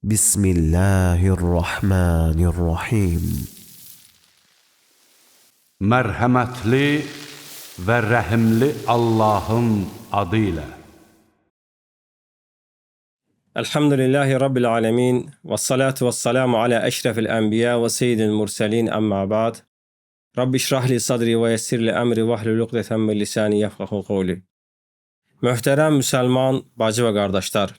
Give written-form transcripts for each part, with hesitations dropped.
Bismillahirrahmanirrahim. Mərhəmətli və rəhimli Allahın adıyla. Elhamdülillahi Rabbil alemin və salatu və salamu alə əşrəfil ənbiya və seyyidil mürsəlin əmmə ba'd. Rabbi şrahli sadri və yessirli əmri və hlul uqdətən min lisani yefqahu qawli. Möhtərəm müsəlman bacı və qardaşlar,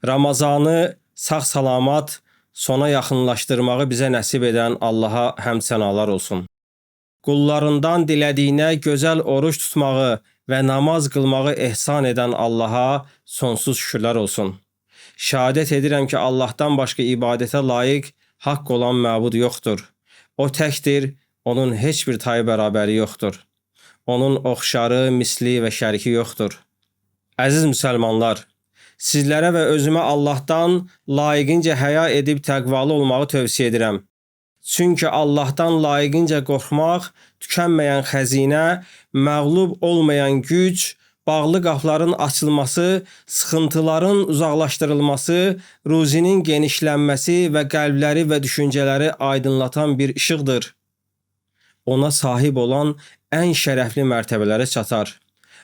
Ramazanı sağ-salamat sona yaxınlaşdırmağı bizə nəsib edən Allaha həmd sənalar olsun. Qullarından dilədiyinə gözəl oruç tutmağı və namaz qılmağı ehsan edən Allaha sonsuz şükürlər olsun. Şəhadət edirəm ki, Allahdan başqa ibadətə layiq, haqq olan məbud yoxdur. O təkdir, onun heç bir tayı bərabəri yoxdur. Onun oxşarı, misli və şəriki yoxdur. Əziz müsəlmanlar, sizlərə və özümə Allahdan layiqincə həya edib təqvalı olmağı tövsiyə edirəm. Çünki Allahdan layiqincə qorxmaq, tükənməyən xəzinə, məğlub olmayan güc, bağlı qapıların açılması, sıxıntıların uzaqlaşdırılması, ruzinin genişlənməsi və qəlbləri və düşüncələri aydınlatan bir işıqdır. Ona sahib olan ən şərəfli mərtəbələrə çatar.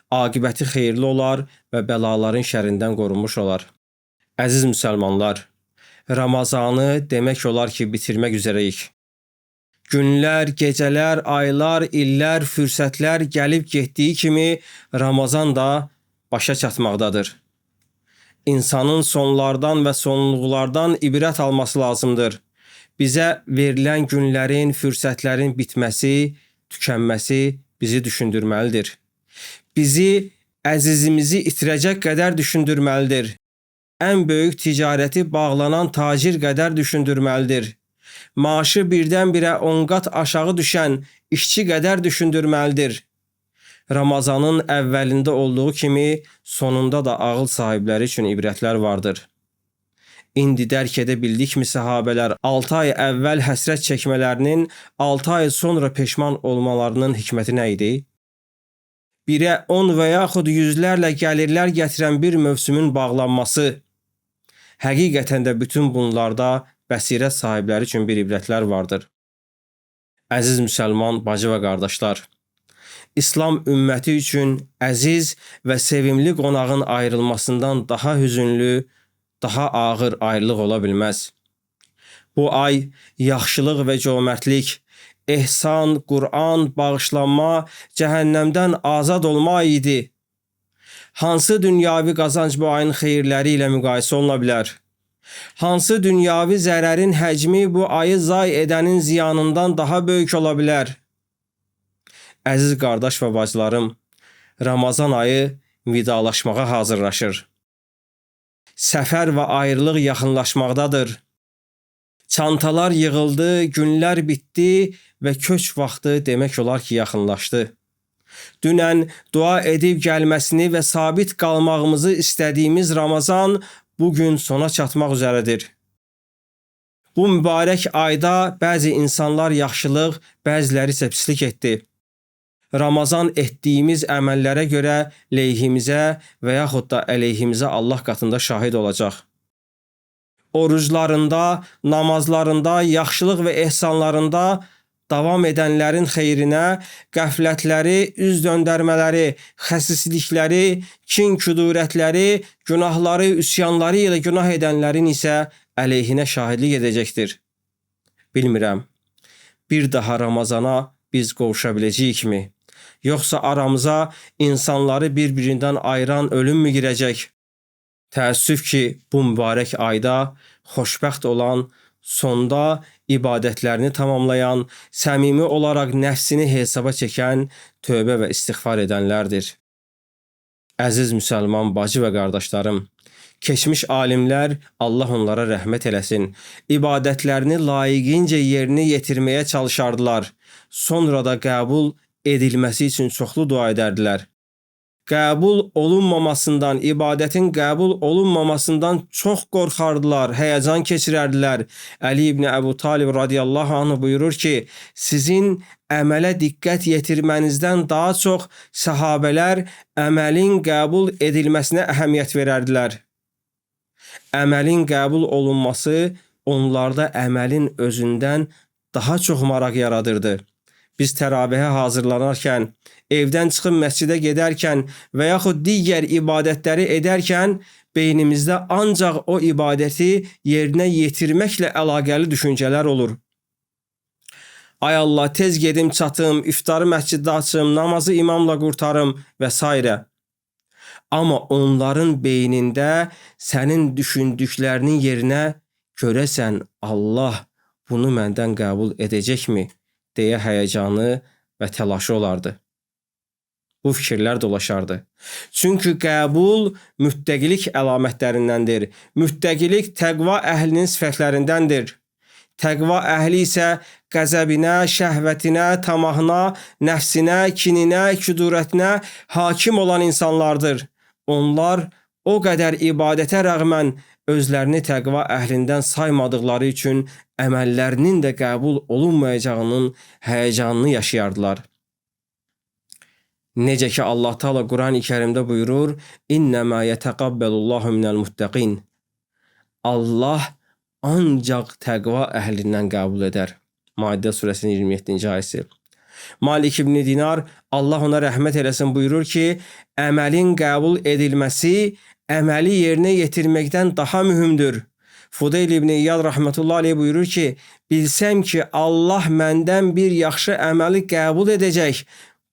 Aqibəti xeyirli olar və bəlaların şərindən qorunmuş olar. Əziz müsəlmanlar, Ramazanı demək olar ki, bitirmək üzərəyik. Günlər, gecələr, aylar, illər, fürsətlər gəlib getdiyi kimi Ramazan da başa çatmaqdadır. İnsanın sonlardan və sonluqlardan ibrət alması lazımdır. Bizə verilən günlərin, fürsətlərin bitməsi, tükənməsi bizi düşündürməlidir. Bizi əzizimizi itirəcək qədər düşündürməlidir. Ən böyük ticarəti bağlanan tacir qədər düşündürməlidir. Maaşı birdən-birə 10 qat aşağı düşən işçi qədər düşündürməlidir. Ramazanın əvvəlində olduğu kimi sonunda da ağıl sahibləri üçün ibrətlər vardır. İndi dərk edə bildikmi səhabələr 6 ay əvvəl həsrət çəkmələrinin 6 ay sonra peşman olmalarının hikməti nə idi? Birə 10 və yaxud yüzlərlə gəlirlər gətirən bir mövsümün bağlanması. Həqiqətən də bütün bunlarda bəsirət sahibləri üçün bir ibrətlər vardır. Əziz müsəlman bacı və qardaşlar, İslam ümməti üçün əziz və sevimli qonağın ayrılmasından daha hüzünlü, daha ağır ayrılıq ola bilməz. Bu ay yaxşılıq və cömərtlik, ehsan, Qur'an, bağışlanma, cəhənnəmdən azad olma idi. Hansı dünyavi qazanc bu ayın xeyirləri ilə müqayisə oluna bilər? Hansı dünyavi zərərin həcmi bu ayı zay edənin ziyanından daha böyük ola bilər? Əziz qardaş və bacılarım, Ramazan ayı vidalaşmağa hazırlaşır. Səfər və ayrılıq yaxınlaşmaqdadır. Çantalar yığıldı, günlər bitdi və köç vaxtı demək olar ki, yaxınlaşdı. Dünən dua edib gəlməsini və sabit qalmağımızı istədiyimiz Ramazan bugün sona çatmaq üzrədir. Bu mübarək ayda bəzi insanlar yaxşılıq, bəziləri isə pislik etdi. Ramazan etdiyimiz əməllərə görə leyhimizə və yaxud da əleyhimizə Allah qatında şahid olacaq. Oruclarında, namazlarında, yaxşılıq və ehsanlarında davam edənlərin xeyrinə, qəflətləri, üz döndərmələri, xəsislikləri, kin-küdurətləri, günahları, üsyanları ilə günah edənlərin isə əleyhinə şahidlik edəcəkdir. Bilmirəm, bir daha Ramazana biz qovuşa biləcəyikmi? Yoxsa aramıza insanları bir-birindən ayıran ölüm mü girəcək? Təəssüf ki, bu mübarək ayda xoşbəxt olan, sonda ibadətlərini tamamlayan, səmimi olaraq nəfsini hesaba çəkən, tövbə və istiğfar edənlərdir. Əziz müsəlman bacı və qardaşlarım, keçmiş alimlər, Allah onlara rəhmət eləsin, ibadətlərini layiqincə yerinə yetirməyə çalışardılar. Sonra da qəbul edilməsi üçün çoxlu dua edərdilər. Qəbul olunmamasından, ibadətin qəbul olunmamasından çox qorxardılar, həyəcan keçirərdilər. Əli ibn Əbu Talib radiyallahu anh buyurur ki, sizin əmələ diqqət yetirmənizdən daha çox səhabələr əməlin qəbul edilməsinə əhəmiyyət verərdilər. Əməlin qəbul olunması onlarda əməlin özündən daha çox maraq yaradırdı. Biz təravihə hazırlanarkən, evdən çıxıb məscidə gedərkən və yaxud digər ibadətləri edərkən beynimizdə ancaq o ibadəti yerinə yetirməklə əlaqəli düşüncələr olur. Ay Allah, tez gedim çatım, iftarı məsciddə açım, namazı imamla qurtarım və s. Amma onların beynində sənin düşündüklərinin yerinə görəsən Allah bunu məndən qəbul edəcəkmi deyə həyəcanı və təlaşı olardı. Bu fikirlər dolaşardı. Çünki qəbul müttəqilik əlamətlərindəndir. Müttəqilik təqva əhlinin sifətlərindəndir. Təqva əhli isə qəzəbinə, şəhvətinə, tamahına, nəfsinə, kininə, küdurətinə hakim olan insanlardır. Onlar o qədər ibadətə rəğmən özlərini təqva əhlindən saymadıqları üçün əməllərinin də qəbul olunmayacağının həyəcanını yaşayardılar. Necə ki Allah Taala Quran-ı Kərimdə buyurur: "İnnəmə yetəqabbəlullahu minəl muttəqin." Allah ancaq təqva əhlindən qəbul edər. Maidə surəsinin 27-ci ayəsi. Malik ibn Dinar, Allah ona rəhmət eləsin, buyurur ki, əməlin qəbul edilməsi əməli yerinə yetirməkdən daha mühümdür. Fudayl ibn İyad rəhmətullahi aleyh buyurur ki, bilsəm ki Allah məndən bir yaxşı əməli qəbul edəcək,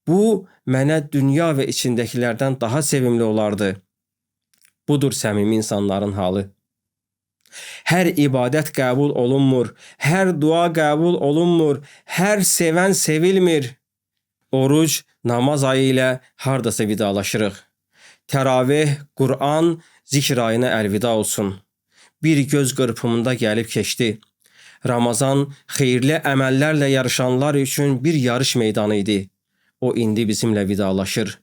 bu mənə dünya və içindəkilərdən daha sevimli olardı. Budur səmimi insanların halı. Hər ibadət qəbul olunmur, hər dua qəbul olunmur, hər sevən sevilmir. Oruc, namaz ayı ilə hardasa vidalaşırıq. Təravih, Qur'an, zikr ayına əlvida olsun. Bir göz qırpımında gəlib keçdi. Ramazan xeyirli əməllərlə yarışanlar üçün bir yarış meydanı idi. O indi bizimlə vidalaşır.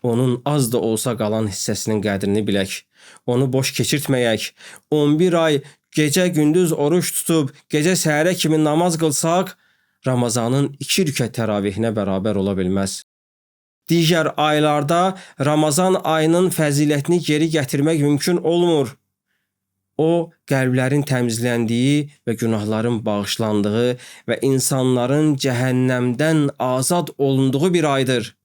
Onun az da olsa qalan hissəsinin qədrini bilək. Onu boş keçirtməyək. 11 ay gecə-gündüz oruç tutub, gecə səhərə kimi namaz qılsaq, Ramazanın 2 rükət təravihinə bərabər ola bilməz. Digər aylarda Ramazan ayının fəzilətini geri gətirmək mümkün olmur. O, qəlblərin təmizləndiyi və günahların bağışlandığı və insanların cəhənnəmdən azad olunduğu bir aydır.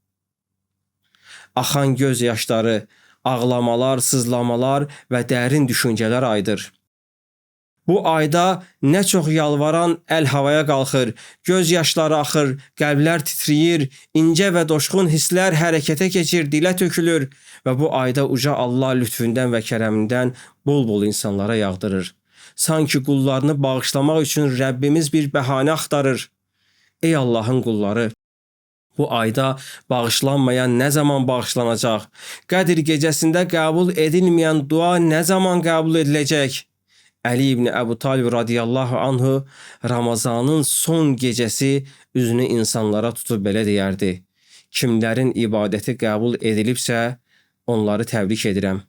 Axan göz yaşları, ağlamalar, sızlamalar və dərin düşüncələr aydır. Bu ayda nə çox yalvaran əl havaya qalxır, göz yaşları axır, qəlblər titriyir, incə və doşğun hisslər hərəkətə keçir, dilə tökülür və bu ayda uca Allah lütfündən və kərəmindən bol-bol insanlara yağdırır. Sanki qullarını bağışlamaq üçün Rəbbimiz bir bəhanə axtarır. Ey Allahın qulları! Bu ayda bağışlanmayan nə zaman bağışlanacaq? Qədr gecəsində qəbul edilməyən dua nə zaman qəbul ediləcək? Əli ibn Əbu Talib radiyallahu anhu Ramazanın son gecəsi üzünü insanlara tutub belə deyərdi: Kimlərin ibadəti qəbul edilibsə, onları təbrik edirəm.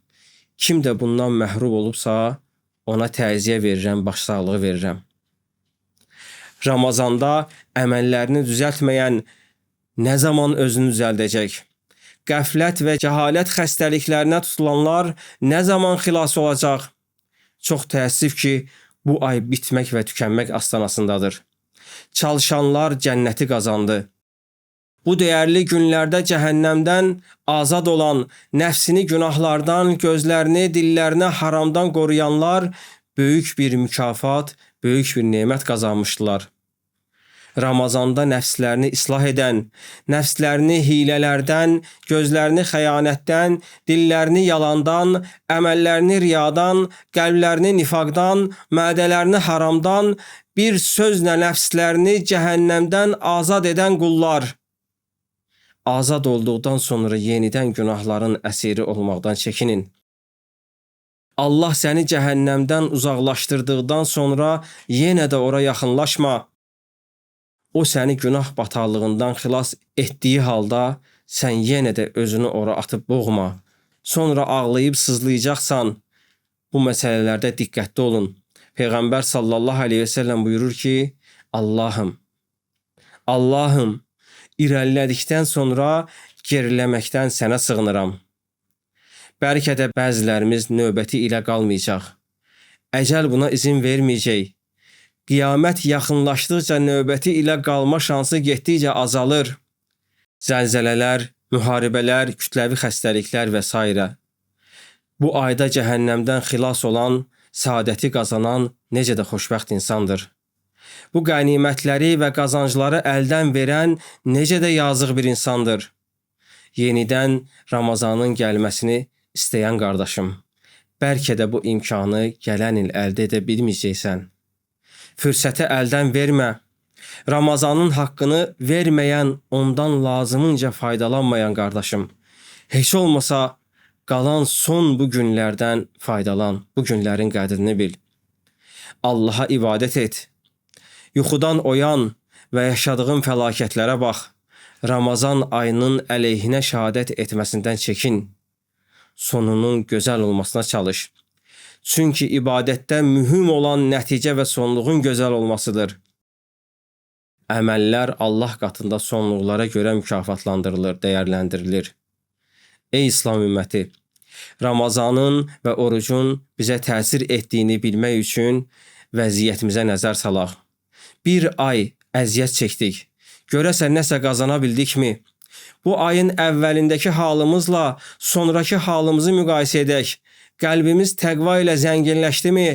Kim də bundan məhrum olubsa, ona təziyyə verirəm, başsağlığı verirəm. Ramazanda əməllərini düzəltməyən nə zaman özünü düzəldəcək? Qəflət və cəhalət xəstəliklərinə tutulanlar nə zaman xilas olacaq? Çox təəssüf ki, bu ay bitmək və tükənmək astanasındadır. Çalışanlar cənnəti qazandı. Bu dəyərli günlərdə cəhənnəmdən azad olan, nəfsini günahlardan, gözlərini, dillərini haramdan qoruyanlar böyük bir mükafat, böyük bir nemət qazanmışdılar. Ramazanda nəfslərini islah edən, nəfslərini hilələrdən, gözlərini xəyanətdən, dillərini yalandan, əməllərini riyadan, qəlblərini nifaqdan, mədələrini haramdan, bir sözlə nəfslərini cəhənnəmdən azad edən qullar. Azad olduqdan sonra yenidən günahların əsiri olmaqdan çəkinin. Allah səni cəhənnəmdən uzaqlaşdırdıqdan sonra yenə də ora yaxınlaşma. O səni günah bataqlığından xilas etdiyi halda sən yenə də özünü ora atıb boğma. Sonra ağlayıb sızlayacaqsan. Bu məsələlərdə diqqətli olun. Peyğəmbər sallallahu aleyhi və səlləm buyurur ki, Allahım, irəlilədikdən sonra geriləməkdən sənə sığınıram. Bəlkə də bəzilərimiz növbəti ilə qalmayacaq. Əcəl buna izin verməyəcək. Qiyamət yaxınlaşdıqca növbəti ilə qalma şansı getdikcə azalır. Zəlzələlər, müharibələr, kütləvi xəstəliklər və s. Bu ayda cəhənnəmdən xilas olan, saadəti qazanan necə də xoşbəxt insandır. Bu qənimətləri və qazancları əldən verən necə də yazıq bir insandır. Yenidən Ramazanın gəlməsini istəyən qardaşım, bəlkə də bu imkanı gələn il əldə edə bilməyəcəksən. Fürsəti əldən vermə. Ramazanın haqqını verməyən, ondan lazımınca faydalanmayan qardaşım, heç olmasa qalan son bu günlərdən faydalan, bu günlərin qədrini bil. Allaha ibadət et. Yuxudan oyan və yaşadığın fəlakətlərə bax. Ramazan ayının əleyhinə şəhadət etməsindən çəkin. Sonunun gözəl olmasına çalış. Çünki ibadətdə mühüm olan nəticə və sonluğun gözəl olmasıdır. Əməllər Allah qatında sonluqlara görə mükafatlandırılır, dəyərləndirilir. Ey İslam ümməti, Ramazanın və orucun bizə təsir etdiyini bilmək üçün vəziyyətimizə nəzər salaq. Bir ay əziyyət çəkdik. Görəsən nəsə qazana bildikmi? Bu ayın əvvəlindəki halımızla sonraki halımızı müqayisə edək. Qəlbimiz təqva ilə zənginləşdimi?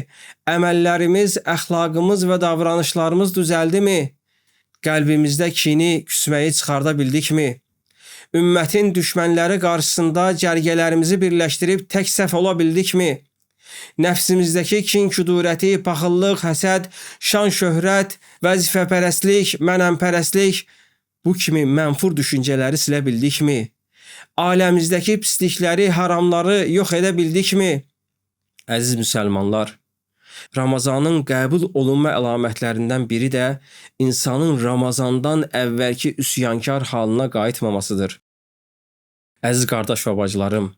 Əməllərimiz, əxlaqımız və davranışlarımız düzəldimi? Qəlbimizdə kini, küsməyi çıxarda bildikmi? Ümmətin düşmənləri qarşısında cərgələrimizi birləşdirib tək səf ola bildikmi? Nəfsimizdəki kin-küdurəti, paxıllıq, həsəd, şan-şöhrət, vəzifəpərəstlik, mənəmpərəstlik, bu kimi mənfur düşüncələri silə bildikmi? Aləmizdəki pislikləri, haramları yox edə bildikmi? Əziz müsəlmanlar, Ramazanın qəbul olunma əlamətlərindən biri də insanın Ramazandan əvvəlki üsyankar halına qayıtmamasıdır. Əziz qardaş və bacılarım,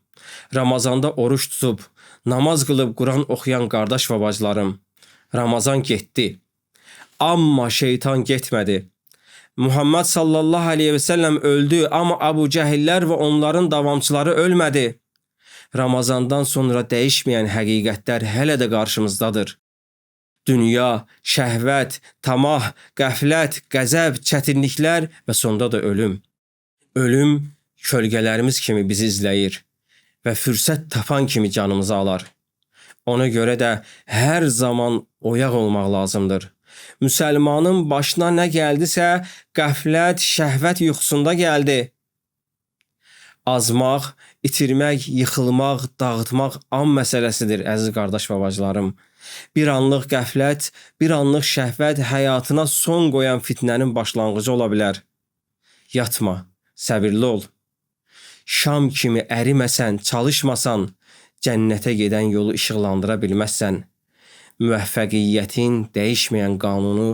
Ramazanda oruç tutub, namaz qılıb Quran oxuyan qardaş və bacılarım, Ramazan getdi. Amma şeytan getmədi. Muhammed sallallahu aleyhi ve sellem öldü, amma Abu Cəhillər və onların davamçıları ölmədi. Ramazandan sonra dəyişməyən həqiqətlər hələ də qarşımızdadır. Dünya, şəhvət, tamah, qəflət, qəzəb, çətinliklər və sonda da ölüm. Ölüm kölgələrimiz kimi bizi izləyir və fürsət tapan kimi canımızı alar. Ona görə də hər zaman oyaq olmaq lazımdır. Müsəlmanın başına nə gəldisə, qəflət, şəhvət yuxusunda gəldi. Azmaq, itirmək, yıxılmaq, dağıtmaq an məsələsidir, əziz qardaş və bacılarım. Bir anlıq qəflət, bir anlıq şəhvət həyatına son qoyan fitnənin başlanğıcı ola bilər. Yatma, səbirli ol. Şam kimi əriməsən, çalışmasan, cənnətə gedən yolu işıqlandıra bilməzsən. Müvəffəqiyyətin dəyişməyən qanunu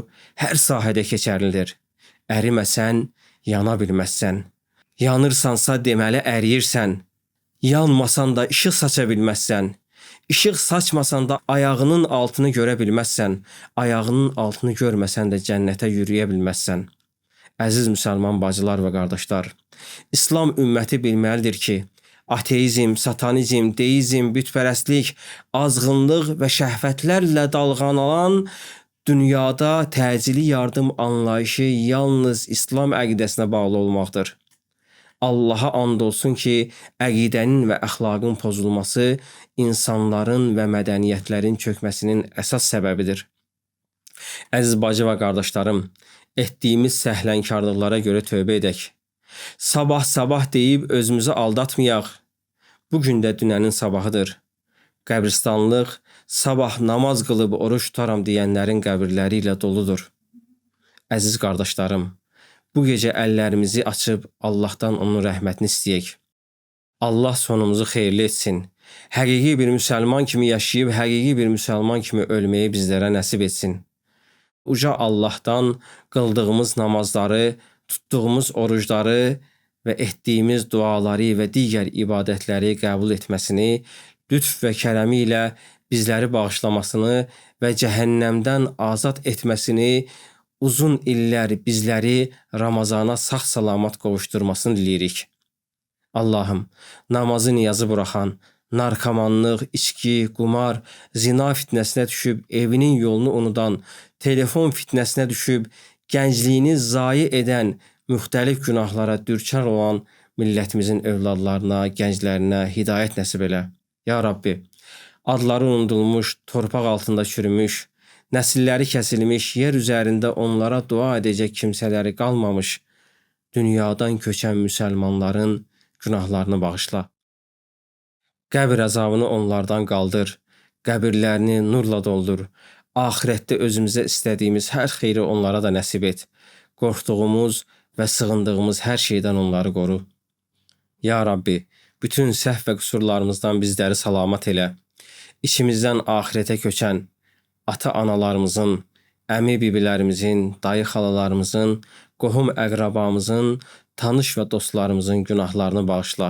hər sahədə keçərlidir. Əriməsən, yana bilməzsən. Yanırsansa deməli əriyirsən. Yanmasan da işıq saça bilməzsən. İşıq saçmasan da ayağının altını görə bilməzsən. Ayağının altını görməsən də cənnətə yürüyə bilməzsən. Əziz müsəlman bacılar və qardaşlar, İslam ümməti bilməlidir ki, ateizm, satanizm, deizm, bütpərəstlik, azğınlıq və şəhvətlərlə dalğalanan dünyada təcili yardım anlayışı yalnız İslam əqidəsinə bağlı olmaqdır. Allaha and olsun ki, əqidənin və əxlaqın pozulması insanların və mədəniyyətlərin çökməsinin əsas səbəbidir. Əziz bacı və qardaşlarım, etdiyimiz səhlənkarlıqlara görə tövbə edək. Sabah deyib özümüzü aldatmayaq. Bugün də dünənin sabahıdır. Qəbristanlıq sabah namaz qılıb oruç tutaram deyənlərin qəbirləri ilə doludur. Əziz qardaşlarım, bu gecə əllərimizi açıb Allahdan onun rəhmətini istəyək. Allah sonumuzu xeyirli etsin. Həqiqi bir müsəlman kimi yaşayıb, həqiqi bir müsəlman kimi ölməyi bizlərə nəsib etsin. Uca Allahdan qıldığımız namazları, tutduğumuz orucları və etdiyimiz duaları və digər ibadətləri qəbul etməsini, lütf və kərəmi ilə bizləri bağışlamasını və cəhənnəmdən azad etməsini, uzun illər bizləri Ramazana sağ-salamat qovuşturmasını diləyirik. Allahım, namazı niyazı buraxan, narkomanlıq, içki, qumar, zina fitnəsinə düşüb evinin yolunu unudan, telefon fitnəsinə düşüb gəncliyini zayi edən, müxtəlif günahlara düçar olan millətimizin övladlarına, gənclərinə hidayət nəsib elə. Ya Rabbi, adları unudulmuş, torpaq altında çürümüş, nəsilləri kəsilmiş, yer üzərində onlara dua edəcək kimsələri qalmamış, dünyadan köçən müsəlmanların günahlarını bağışla. Qəbir əzabını onlardan qaldır, qəbirlərini nurla doldur. Axirətdə özümüzə istədiyimiz hər xeyri onlara da nəsib et. Qorxduğumuz və sığındığımız hər şeydən onları qoru. Ya Rabbi, bütün səhv və qüsurlarımızdan bizləri salamat elə. İçimizdən axirətə köçən ata-analarımızın, əmi-bibilərimizin, dayı xalalarımızın, qohum əqrabamızın, tanış və dostlarımızın günahlarını bağışla.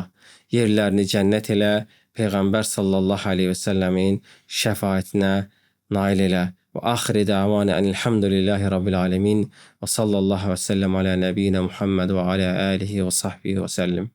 Yerlərini cənnət elə, Peyğəmbər sallallahu aleyhi və səlləmin şəfaətinə nail elə. Və axiri dəvanə enilhamdülillahi rabbil alemin və sallallahu və səlləm alə nəbiyyina Muhammed və alə alihi və sahbihi və səllim.